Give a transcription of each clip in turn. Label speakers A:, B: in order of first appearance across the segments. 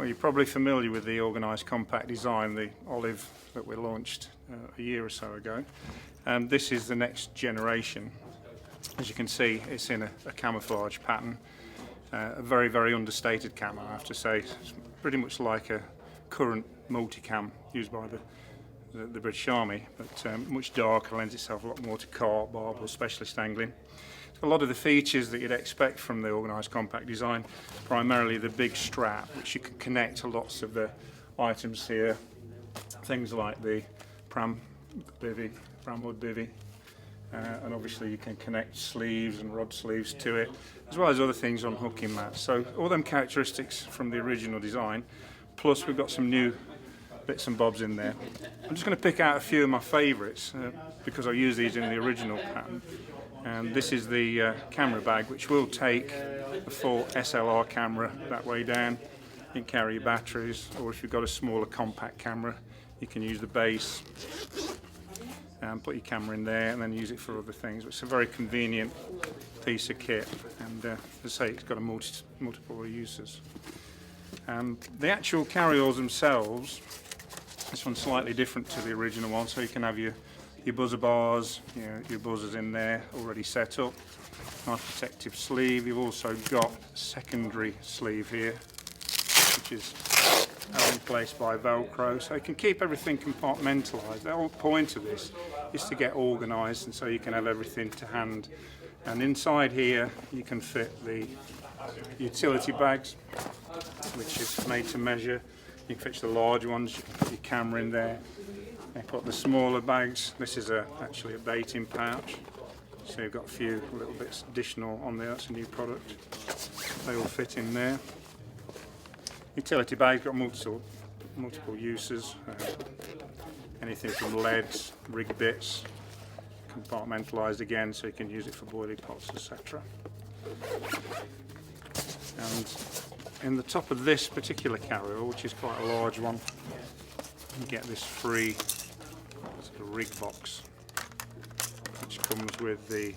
A: Well, you're probably familiar with the organised compact design, the olive that we launched a year or so ago. This is the next generation. As you can see, it's in a camouflage pattern, a very, very understated cam, I have to say. It's pretty much like a current multicam used by the British Army, but much darker, lends itself a lot more to carp, barb or specialist angling. A lot of the features that you'd expect from the organised compact design, primarily the big strap, which you can connect to lots of the items here, things like the pram hood bivvy, and obviously you can connect sleeves and rod sleeves to it, as well as other things on hooking mats. So all them characteristics from the original design, plus we've got some new bits and bobs in there. I'm just going to pick out a few of my favourites because I use these in the original pattern. And this is the camera bag, which will take the full SLR camera that way down. You can carry your batteries, or if you've got a smaller compact camera, you can use the base and put your camera in there and then use it for other things. It's a very convenient piece of kit, and as I say, it's got a multiple uses. The actual carryalls themselves, this one's slightly different to the original one, so you can have your buzzer bars, your buzzers in there already set up. Nice protective sleeve. You've also got a secondary sleeve here, which is held in place by Velcro, so you can keep everything compartmentalised. The whole point of this is to get organised, and so you can have everything to hand. And inside here you can fit the utility bags, which is made to measure. You can fit the large ones, you can put your camera in there. They put the smaller bags. This is actually a baiting pouch, so you've got a few little bits additional on there. That's a new product. They all fit in there. Utility bags got multiple uses. Anything from leads, rig bits, compartmentalised again, so you can use it for boiling pots, etc. And in the top of this particular carrier, which is quite a large one, you get this free sort of rig box, which comes with the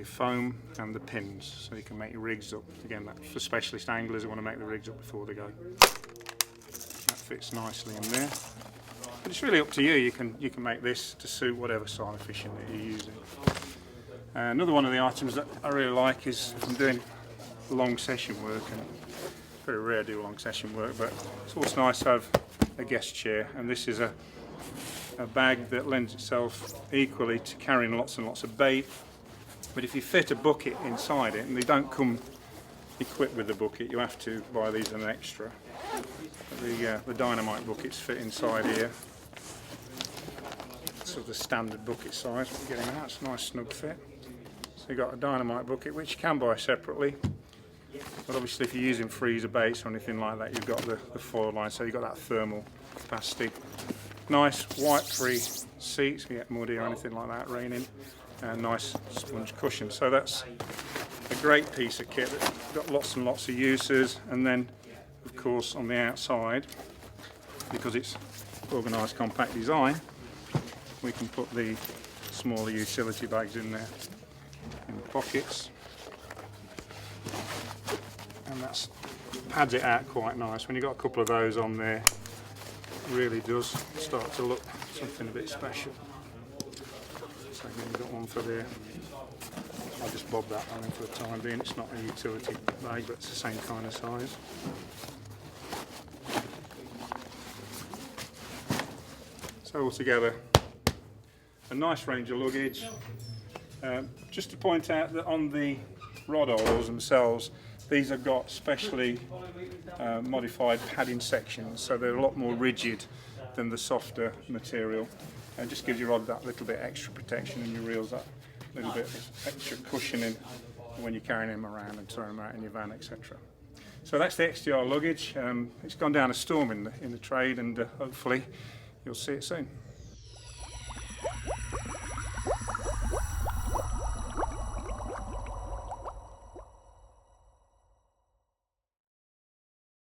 A: foam and the pins, so you can make your rigs up. Again, that's for specialist anglers who want to make the rigs up before they go. That fits nicely in there. But it's really up to you. You can make this to suit whatever style of fishing that you're using. Another one of the items that I really like is if I'm doing long session work, and very rare to do long session work, but it's always nice to have a guest chair, and this is a bag that lends itself equally to carrying lots and lots of bait. But if you fit a bucket inside it, and they don't come equipped with the bucket, you have to buy these as an extra. The dynamite buckets fit inside here. Sort of the standard bucket size, what you're getting at. It's a nice snug fit. So you've got a dynamite bucket, which you can buy separately. But obviously if you're using freezer baits or anything like that, you've got the foil line, so you've got that thermal capacity. Nice wipe-free seats, if you get muddy or anything like that, raining. And nice sponge cushion. So that's a great piece of kit that's got lots and lots of uses. And then, of course, on the outside, because it's organised compact design, we can put the smaller utility bags in there, in the pockets. And that pads it out quite nice. When you've got a couple of those on there, it really does start to look something a bit special. So again, you've got one for there. I'll just bob that one in for the time being. It's not a utility bag, but it's the same kind of size. So altogether, a nice range of luggage. Just to point out that on the rod holders themselves, these have got specially modified padding sections, so they're a lot more rigid than the softer material, and just gives your rod that little bit extra protection, and your reels that little bit extra cushioning when you're carrying them around and throwing them out in your van, etc. So that's the XTR luggage. It's gone down a storm in the trade, and hopefully you'll see it soon.